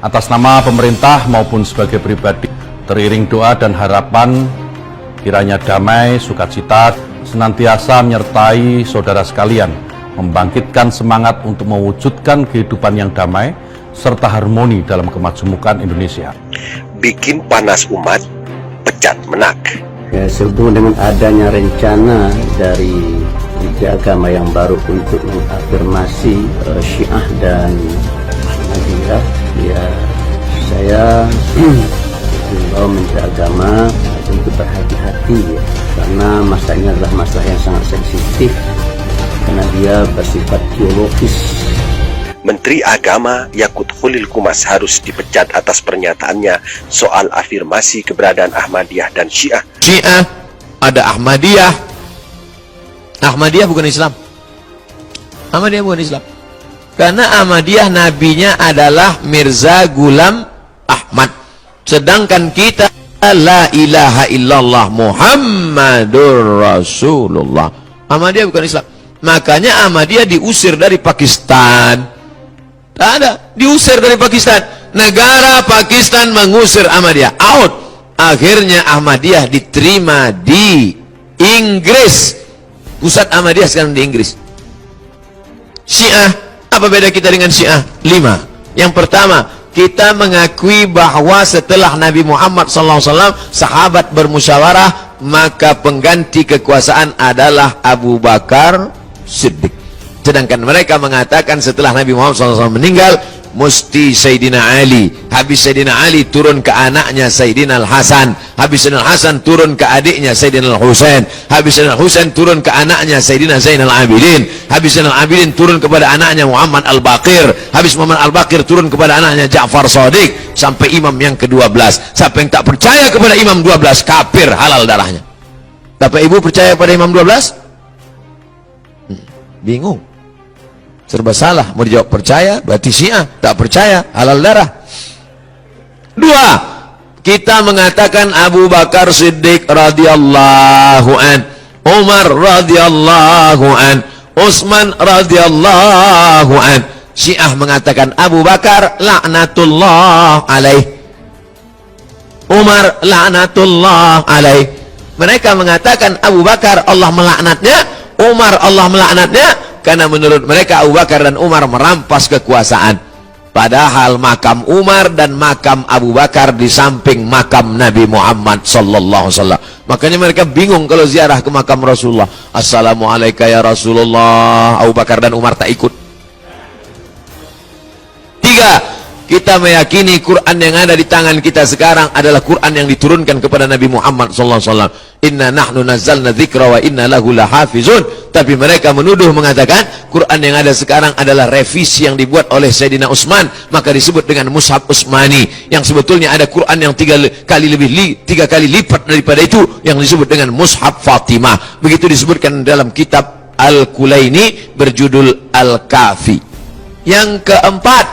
Atas nama pemerintah maupun sebagai pribadi, teriring doa dan harapan kiranya damai, sukacita senantiasa menyertai saudara sekalian, membangkitkan semangat untuk mewujudkan kehidupan yang damai serta harmoni dalam kemajemukan Indonesia. Bikin panas umat, pecat menak. Ya, sehubungan dengan adanya rencana dari Menteri Agama yang baru untuk mengafirmasi Syiah dan Ahmadiyah, ya saya himbau Menteri Agama untuk berhati-hati, ya, karena masalah ini adalah masalah yang sangat sensitif karena dia bersifat teologis. Menteri Agama Yakut Khalil Qumas harus dipecat atas pernyataannya soal afirmasi keberadaan Ahmadiyah dan Syiah. Syiah, ada Ahmadiyah. Ahmadiyah bukan Islam. Ahmadiyah bukan Islam. Karena Ahmadiyah nabinya adalah Mirza Ghulam Ahmad. Sedangkan kita la ilaha illallah Muhammadur Rasulullah. Ahmadiyah bukan Islam. Makanya Ahmadiyah diusir dari Pakistan. Tak ada, diusir dari Pakistan. Negara Pakistan mengusir Ahmadiyah, out. Akhirnya Ahmadiyah diterima di Inggris. Pusat Ahmadiyah sekarang di Inggris. Syiah, apa beda kita dengan Syiah? 5. Yang pertama, kita mengakui bahwa setelah Nabi Muhammad SAW sahabat bermusyawarah, maka pengganti kekuasaan adalah Abu Bakar Siddiq. Sedangkan mereka mengatakan setelah Nabi Muhammad SAW meninggal, mesti Sayyidina Ali. Habis Sayyidina Ali turun ke anaknya Sayyidina Al-Hasan. Habis Sayyidina Al-Hasan turun ke adiknya Sayyidina Al-Husain. Habis Sayyidina Al-Husain turun ke anaknya Sayyidina Zainal Abidin. Habis Zainal Abidin turun kepada anaknya Muhammad Al-Baqir. Habis Muhammad Al-Baqir turun kepada anaknya Ja'far Shadiq. Sampai imam yang ke-12. Siapa yang tak percaya kepada imam 12, kafir, halal darahnya. Bapak Ibu percaya pada imam 12? Bingung, serba salah. Mau dijawab percaya berarti Syiah, tak percaya halal darah. 2. Kita mengatakan Abu Bakar Siddiq radhiyallahu an, Umar radhiyallahu an, Utsman radhiyallahu an. Syiah mengatakan Abu Bakar laknatullah alaih, Umar laknatullah alaih. Mereka mengatakan Abu Bakar Allah melaknatnya, Umar Allah melaknatnya, karena menurut mereka Abu Bakar dan Umar merampas kekuasaan. Padahal makam Umar dan makam Abu Bakar di samping makam Nabi Muhammad sallallahu alaihi wasallam. Makanya mereka bingung kalau ziarah ke makam Rasulullah. Assalamualaikum ya Rasulullah. Abu Bakar dan Umar tak ikut. 3. Kita meyakini Quran yang ada di tangan kita sekarang adalah Quran yang diturunkan kepada Nabi Muhammad SAW. Inna nahnu nazzalna dzikra wa inna lahu lahafizun. Tapi mereka menuduh mengatakan Quran yang ada sekarang adalah revisi yang dibuat oleh Sayyidina Utsman, maka disebut dengan Mushaf Utsmani. Yang sebetulnya ada Quran yang 3 kali lipat daripada itu yang disebut dengan Mushaf Fatimah. Begitu disebutkan dalam kitab Al-Kulaini berjudul Al-Kafi. Yang keempat,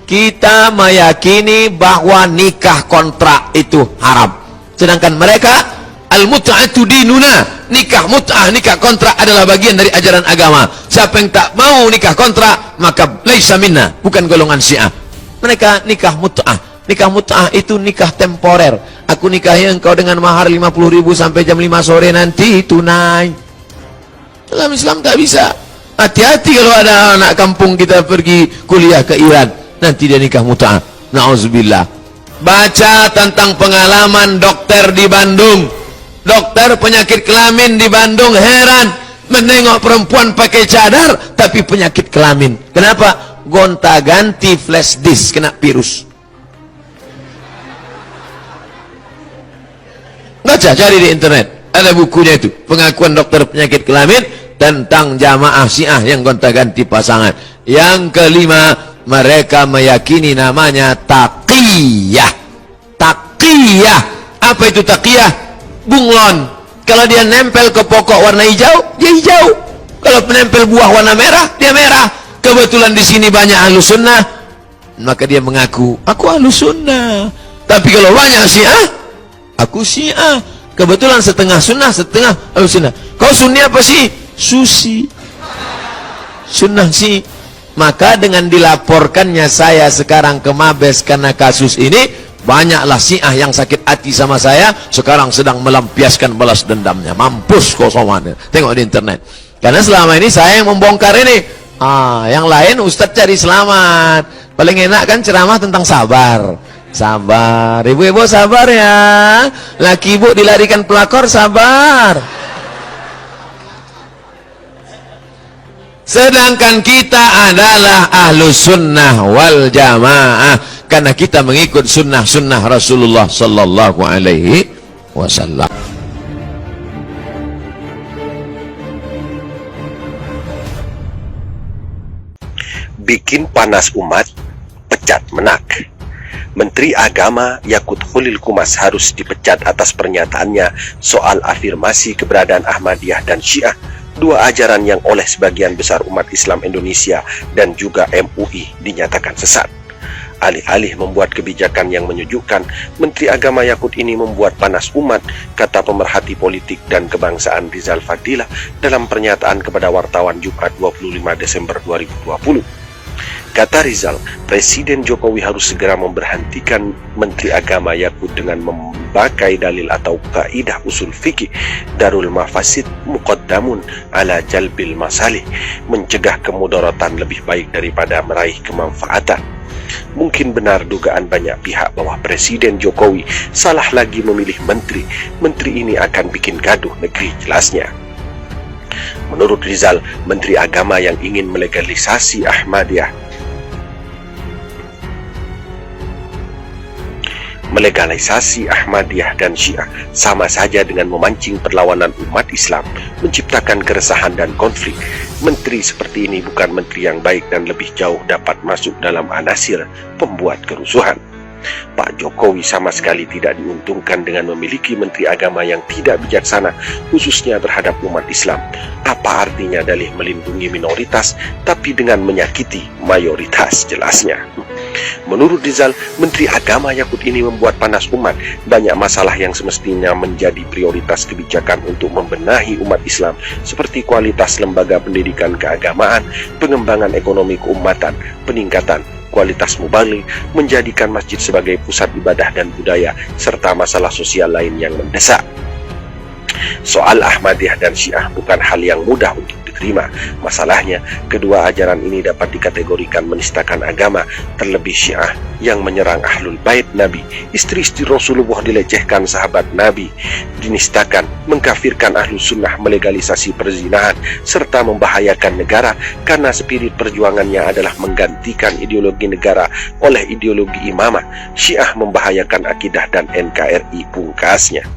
kita meyakini bahwa nikah kontrak itu haram. Sedangkan mereka al-mut'atu dinuna, nikah mut'ah, nikah kontrak adalah bagian dari ajaran agama. Siapa yang tak mau nikah kontrak maka laisa minna, bukan golongan Syiah. Mereka nikah mut'ah. Nikah mut'ah itu nikah temporer. Aku nikahi engkau dengan mahar 50.000 sampai jam 5 sore nanti tunai. Dalam Islam tak bisa. Hati-hati kalau ada anak kampung kita pergi kuliah ke Iran, nanti dia nikah mut'ah. Na'udzubillah. Baca tentang pengalaman dokter di Bandung. Dokter penyakit kelamin di Bandung heran menengok perempuan pakai cadar tapi penyakit kelamin. Kenapa? Gonta-ganti flash disk kena virus. Baca, cari di internet. Ada bukunya itu. Pengakuan dokter penyakit kelamin tentang jamaah Syiah yang gonta-ganti pasangan. Yang kelima, mereka meyakini namanya taqiyah. Taqiyah. Apa itu taqiyah? Bunglon. Kalau dia nempel ke pokok warna hijau, dia hijau. Kalau menempel buah warna merah, dia merah. Kebetulan di sini banyak ahlus sunnah, maka dia mengaku, aku ahlus sunnah. Tapi kalau banyak Syiah, aku Syiah. Kebetulan setengah sunnah, setengah ahlus sunnah. Kau sunni apa sih? Susi. Sunnah sih. Maka dengan dilaporkannya saya sekarang ke Mabes karena kasus ini, banyaklah Syiah yang sakit hati sama saya, sekarang sedang melampiaskan balas dendamnya. Mampus kosomannya. Tengok di internet. Karena selama ini saya yang membongkar ini. Yang lain Ustadz cari selamat. Paling enak kan ceramah tentang sabar. Sabar. Ibu-ibu sabar ya. Laki ibu dilarikan pelakor, sabar. Sedangkan kita adalah ahlus sunnah wal jamaah, karena kita mengikut sunnah-sunnah Rasulullah sallallahu alaihi wasallam. Bikin panas umat, pecat menak. Menteri Agama Yakut Khalil Qumas harus dipecat atas pernyataannya soal afirmasi keberadaan Ahmadiyah dan Syiah, dua ajaran yang oleh sebagian besar umat Islam Indonesia dan juga MUI dinyatakan sesat. Alih-alih membuat kebijakan yang menyejukkan, Menteri Agama Yakut ini membuat panas umat, kata pemerhati politik dan kebangsaan Rizal Fadilah dalam pernyataan kepada wartawan Jumat 25 Desember 2020. Kata Rizal, Presiden Jokowi harus segera memberhentikan Menteri Agama Yakut dengan memakai dalil atau kaidah usul fikih darul mafasid muqaddamun ala jalbil masalih, mencegah kemudaratan lebih baik daripada meraih kemanfaatan. Mungkin benar dugaan banyak pihak bahwa Presiden Jokowi salah lagi memilih menteri. Menteri ini akan bikin gaduh negeri, jelasnya. Menurut Rizal, Menteri Agama yang ingin melegalisasi Ahmadiyah dan Syiah sama saja dengan memancing perlawanan umat Islam, menciptakan keresahan dan konflik. Menteri seperti ini bukan menteri yang baik dan lebih jauh dapat masuk dalam anasir pembuat kerusuhan. Pak Jokowi sama sekali tidak diuntungkan dengan memiliki menteri agama yang tidak bijaksana, khususnya terhadap umat Islam. Apa artinya dalih melindungi minoritas tapi dengan menyakiti mayoritas, jelasnya. Menurut Rizal, Menteri Agama Yakut ini membuat panas umat. Banyak masalah yang semestinya menjadi prioritas kebijakan untuk membenahi umat Islam, seperti kualitas lembaga pendidikan keagamaan, pengembangan ekonomi keumatan, peningkatan kualitas mubalik, menjadikan masjid sebagai pusat ibadah dan budaya, serta masalah sosial lain yang mendesak. Soal Ahmadiyah dan Syiah bukan hal yang mudah untuk diterima. Masalahnya, kedua ajaran ini dapat dikategorikan menistakan agama, terlebih Syiah yang menyerang Ahlul Bait Nabi, istri-istri Rasulullah dilecehkan, sahabat Nabi dinistakan, mengkafirkan Ahlus Sunnah, melegalisasi perzinahan, serta membahayakan negara karena spirit perjuangannya adalah menggantikan ideologi negara oleh ideologi imamah. Syiah membahayakan akidah dan NKRI, pungkasnya.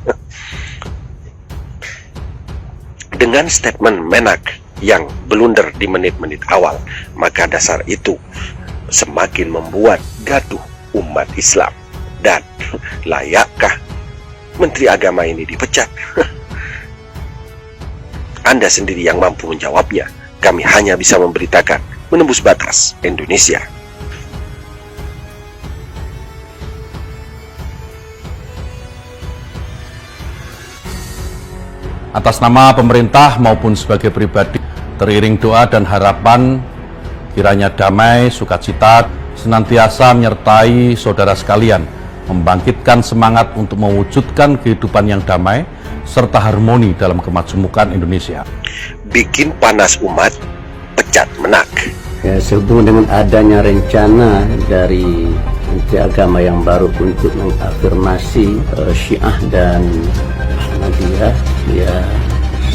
Dengan statement Menak yang blunder di menit-menit awal, maka dasar itu semakin membuat gaduh umat Islam. Dan layakkah Menteri Agama ini dipecat? Anda sendiri yang mampu menjawabnya. Kami hanya bisa memberitakan menembus batas Indonesia. Atas nama pemerintah maupun sebagai pribadi, teriring doa dan harapan kiranya damai, sukacita senantiasa menyertai saudara sekalian, membangkitkan semangat untuk mewujudkan kehidupan yang damai serta harmoni dalam kemajemukan Indonesia. Bikin panas umat, pecat Menak. Ya, sehubungan dengan adanya rencana dari Menteri Agama yang baru untuk mengafirmasi Syiah dan Ahmadiyah, ya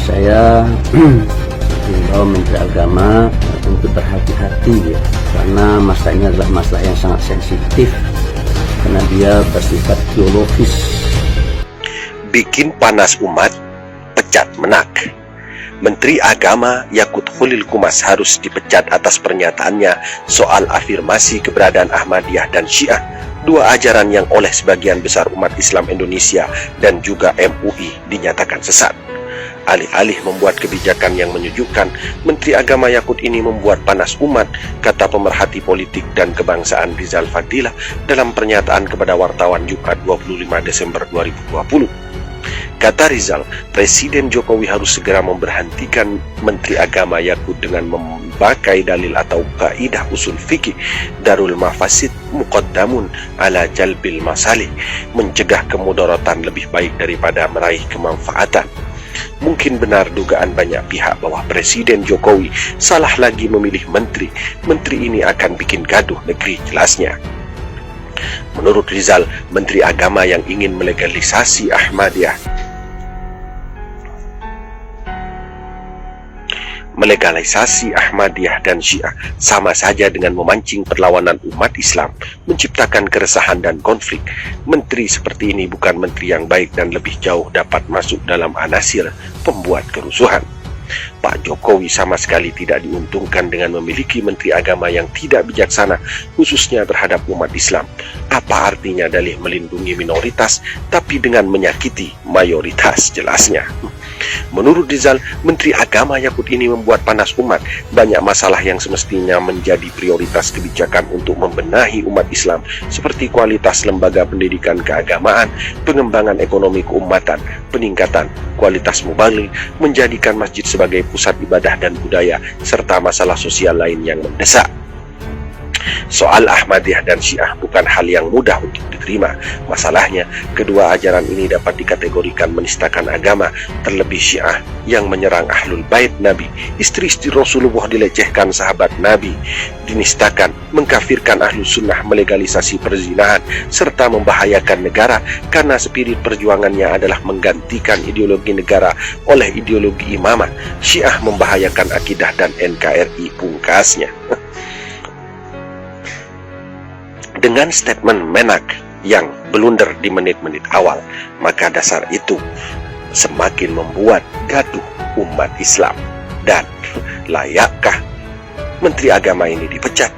saya himbau Menteri Agama untuk berhati-hati, ya, karena masalahnya adalah masalah yang sangat sensitif karena dia bersifat teologis. Bikin panas umat, pecat Menak. Menteri Agama Yakut Khalil Qumas harus dipecat atas pernyataannya soal afirmasi keberadaan Ahmadiyah dan Syiah, dua ajaran yang oleh sebagian besar umat Islam Indonesia dan juga MUI dinyatakan sesat. Alih-alih membuat kebijakan yang menyejukkan, Menteri Agama Yakut ini membuat panas umat, kata pemerhati politik dan kebangsaan Rizal Fadilah dalam pernyataan kepada wartawan Jumat 25 Desember 2020. Kata Rizal, Presiden Jokowi harus segera memberhentikan Menteri Agama Yakut dengan memakai dalil atau kaidah usul fikih darul mafasid muqaddamun ala jalbil masalih, mencegah kemudaratan lebih baik daripada meraih kemanfaatan. Mungkin benar dugaan banyak pihak bahwa Presiden Jokowi salah lagi memilih menteri. Menteri ini akan bikin gaduh negeri, jelasnya. Menurut Rizal, Menteri Agama yang ingin melegalisasi Ahmadiyah dan Syiah sama saja dengan memancing perlawanan umat Islam, menciptakan keresahan dan konflik. Menteri seperti ini bukan menteri yang baik dan lebih jauh dapat masuk dalam anasir pembuat kerusuhan. Pak Jokowi sama sekali tidak diuntungkan dengan memiliki menteri agama yang tidak bijaksana, khususnya terhadap umat Islam. Apa artinya dalih melindungi minoritas tapi dengan menyakiti mayoritas, jelasnya. Menurut Rizal, Menteri Agama Yakut ini membuat panas umat. Banyak masalah yang semestinya menjadi prioritas kebijakan untuk membenahi umat Islam, seperti kualitas lembaga pendidikan keagamaan, pengembangan ekonomi keumatan, peningkatan kualitas mubaligh, menjadikan masjid sebagai pusat ibadah dan budaya, serta masalah sosial lain yang mendesak. Soal Ahmadiyah dan Syiah bukan hal yang mudah untuk diterima. Masalahnya, kedua ajaran ini dapat dikategorikan menistakan agama, terlebih Syiah yang menyerang Ahlul Bait Nabi, istri-istri Rasulullah dilecehkan, sahabat Nabi dinistakan, mengkafirkan Ahlus Sunnah, melegalisasi perzinahan, serta membahayakan negara karena spirit perjuangannya adalah menggantikan ideologi negara oleh ideologi imamah. Syiah membahayakan akidah dan NKRI, pungkasnya. Dengan statement Menak yang blunder di menit-menit awal, maka dasar itu semakin membuat gaduh umat Islam. Dan layakkah Menteri Agama ini dipecat?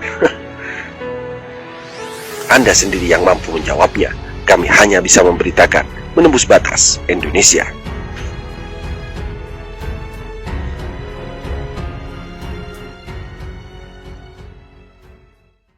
Anda sendiri yang mampu menjawabnya. Kami hanya bisa memberitakan menembus batas Indonesia.